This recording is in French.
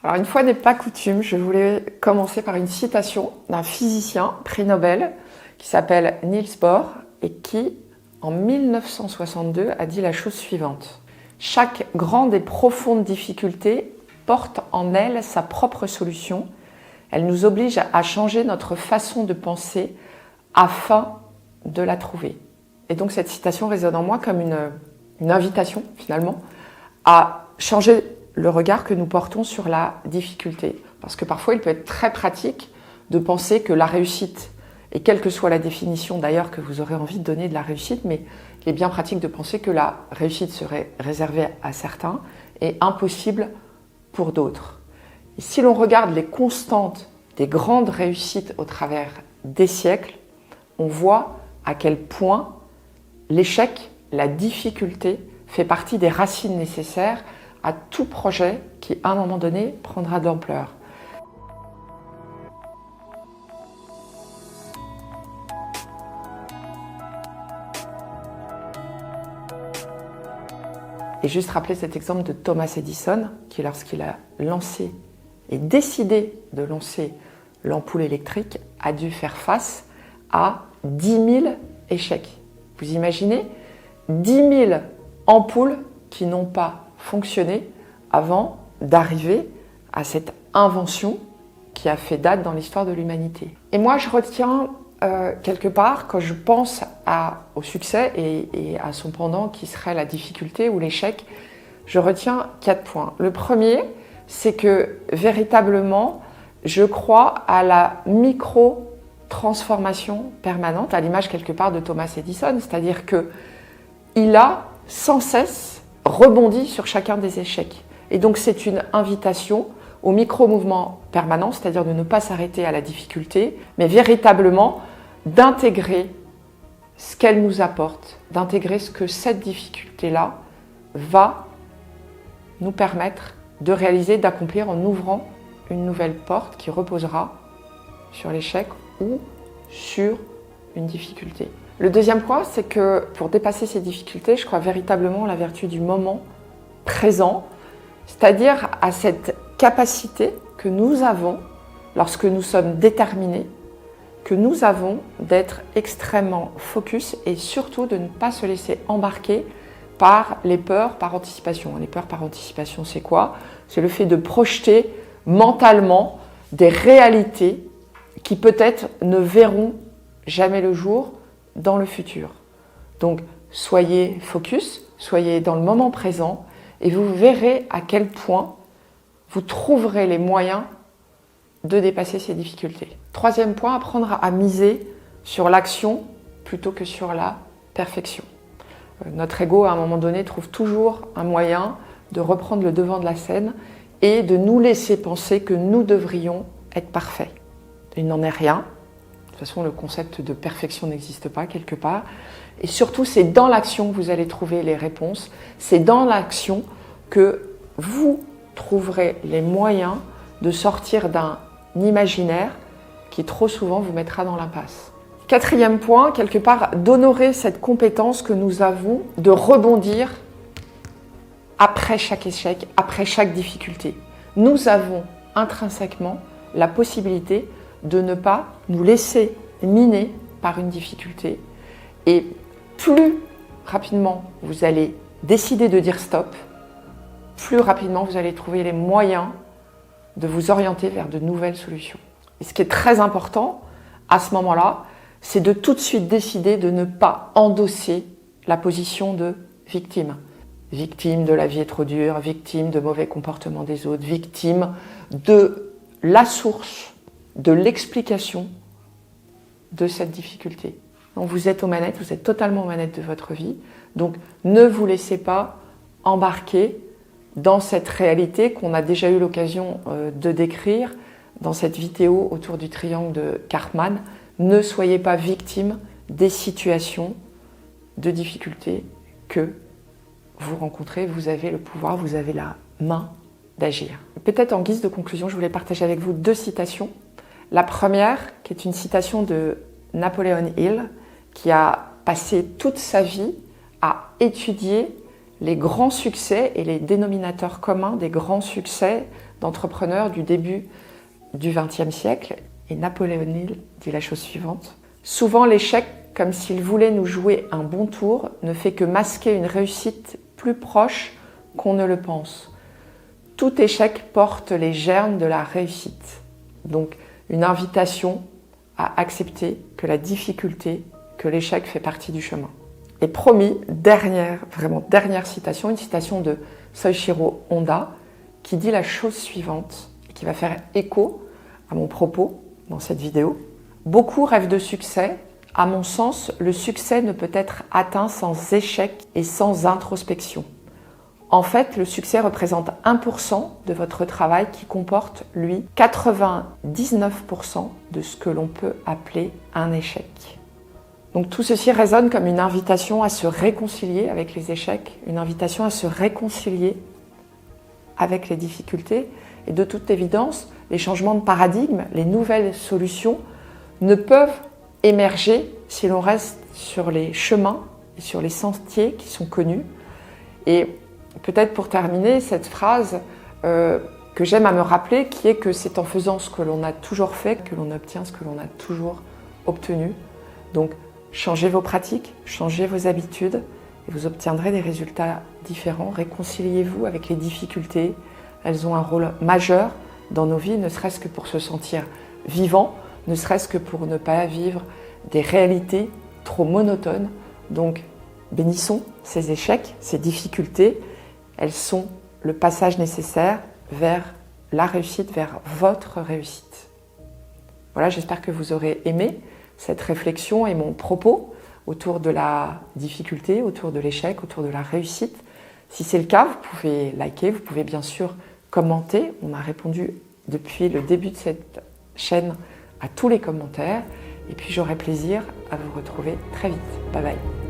Alors une fois n'est pas coutume, je voulais commencer par une citation d'un physicien, prix Nobel, qui s'appelle Niels Bohr et qui, en 1962, a dit la chose suivante. Chaque grande et profonde difficulté porte en elle sa propre solution. Elle nous oblige à changer notre façon de penser afin de la trouver. Et donc cette citation résonne en moi comme une invitation finalement à changer le regard que nous portons sur la difficulté. Parce que parfois il peut être très pratique de penser que la réussite, et quelle que soit la définition d'ailleurs que vous aurez envie de donner de la réussite, mais il est bien pratique de penser que la réussite serait réservée à certains et impossible pour d'autres. Et si l'on regarde les constantes des grandes réussites au travers des siècles, on voit à quel point l'échec, la difficulté, fait partie des racines nécessaires à tout projet qui, à un moment donné, prendra de l'ampleur. Et juste rappeler cet exemple de Thomas Edison, qui lorsqu'il a lancé et décidé de lancer l'ampoule électrique, a dû faire face à 10 000 échecs. Vous imaginez 10 000 ampoules qui n'ont pas fonctionné avant d'arriver à cette invention qui a fait date dans l'histoire de l'humanité. Et moi, je retiens quelque part, quand je pense au succès et à son pendant qui serait la difficulté ou l'échec, je retiens 4 points. Le premier, c'est que véritablement, je crois à la micro-transformation permanente, à l'image quelque part de Thomas Edison, c'est-à-dire qu'il a sans cesse rebondi sur chacun des échecs. Et donc c'est une invitation au micro-mouvement permanent, c'est-à-dire de ne pas s'arrêter à la difficulté, mais véritablement d'intégrer ce qu'elle nous apporte, d'intégrer ce que cette difficulté-là va nous permettre de réaliser, d'accomplir en ouvrant une nouvelle porte qui reposera sur l'échec ou sur une difficulté. Le deuxième point, c'est que pour dépasser ces difficultés, je crois véritablement à la vertu du moment présent, c'est-à-dire à cette capacité que nous avons, lorsque nous sommes déterminés, que nous avons d'être extrêmement focus et surtout de ne pas se laisser embarquer par les peurs par anticipation. Les peurs par anticipation, c'est quoi? C'est le fait de projeter mentalement des réalités qui peut-être ne verront jamais le jour dans le futur. Donc, soyez focus, soyez dans le moment présent et vous verrez à quel point vous trouverez les moyens de dépasser ces difficultés. Troisième point, apprendre à miser sur l'action plutôt que sur la perfection. Notre ego, à un moment donné, trouve toujours un moyen de reprendre le devant de la scène et de nous laisser penser que nous devrions être parfaits. Il n'en est rien. De toute façon, le concept de perfection n'existe pas quelque part. Et surtout, c'est dans l'action que vous allez trouver les réponses. C'est dans l'action que vous trouverez les moyens de sortir d'un imaginaire qui trop souvent vous mettra dans l'impasse. Quatrième point, quelque part, d'honorer cette compétence que nous avons de rebondir après chaque échec, après chaque difficulté. Nous avons intrinsèquement la possibilité de ne pas nous laisser miner par une difficulté. Et plus rapidement vous allez décider de dire stop, plus rapidement vous allez trouver les moyens de vous orienter vers de nouvelles solutions. Et ce qui est très important à ce moment-là, c'est de tout de suite décider de ne pas endosser la position de victime. Victime de la vie est trop dure, victime de mauvais comportements des autres, victime de la source, de l'explication de cette difficulté. Donc vous êtes aux manettes, vous êtes totalement aux manettes de votre vie. Donc ne vous laissez pas embarquer dans cette réalité qu'on a déjà eu l'occasion de décrire dans cette vidéo autour du triangle de Karpman. Ne soyez pas victime des situations de difficulté que vous rencontrez. Vous avez le pouvoir, vous avez la main d'agir. Peut-être en guise de conclusion, je voulais partager avec vous 2 citations. La première, qui est une citation de Napoleon Hill, qui a passé toute sa vie à étudier les grands succès et les dénominateurs communs des grands succès d'entrepreneurs du début du XXe siècle. Et Napoléon Hill dit la chose suivante. Souvent, l'échec, comme s'il voulait nous jouer un bon tour, ne fait que masquer une réussite plus proche qu'on ne le pense. Tout échec porte les germes de la réussite. Donc, une invitation à accepter que la difficulté, que l'échec fait partie du chemin. Et promis, dernière citation, une citation de Soichiro Honda, qui dit la chose suivante, et qui va faire écho à mon propos dans cette vidéo. Beaucoup rêvent de succès. À mon sens, le succès ne peut être atteint sans échec et sans introspection. En fait, le succès représente 1% de votre travail qui comporte, lui, 99% de ce que l'on peut appeler un échec. Donc tout ceci résonne comme une invitation à se réconcilier avec les échecs, une invitation à se réconcilier avec les difficultés. Et de toute évidence, les changements de paradigme, les nouvelles solutions ne peuvent émerger si l'on reste sur les chemins et sur les sentiers qui sont connus. Et peut-être pour terminer, cette phrase que j'aime à me rappeler, qui est que c'est en faisant ce que l'on a toujours fait que l'on obtient ce que l'on a toujours obtenu. Donc, changez vos pratiques, changez vos habitudes et vous obtiendrez des résultats différents. Réconciliez-vous avec les difficultés. Elles ont un rôle majeur dans nos vies, ne serait-ce que pour se sentir vivant, ne serait-ce que pour ne pas vivre des réalités trop monotones. Donc, bénissons ces échecs, ces difficultés. Elles sont le passage nécessaire vers la réussite, vers votre réussite. Voilà, j'espère que vous aurez aimé cette réflexion et mon propos autour de la difficulté, autour de l'échec, autour de la réussite. Si c'est le cas, vous pouvez liker, vous pouvez bien sûr commenter. On a répondu depuis le début de cette chaîne à tous les commentaires. Et puis j'aurai plaisir à vous retrouver très vite. Bye bye.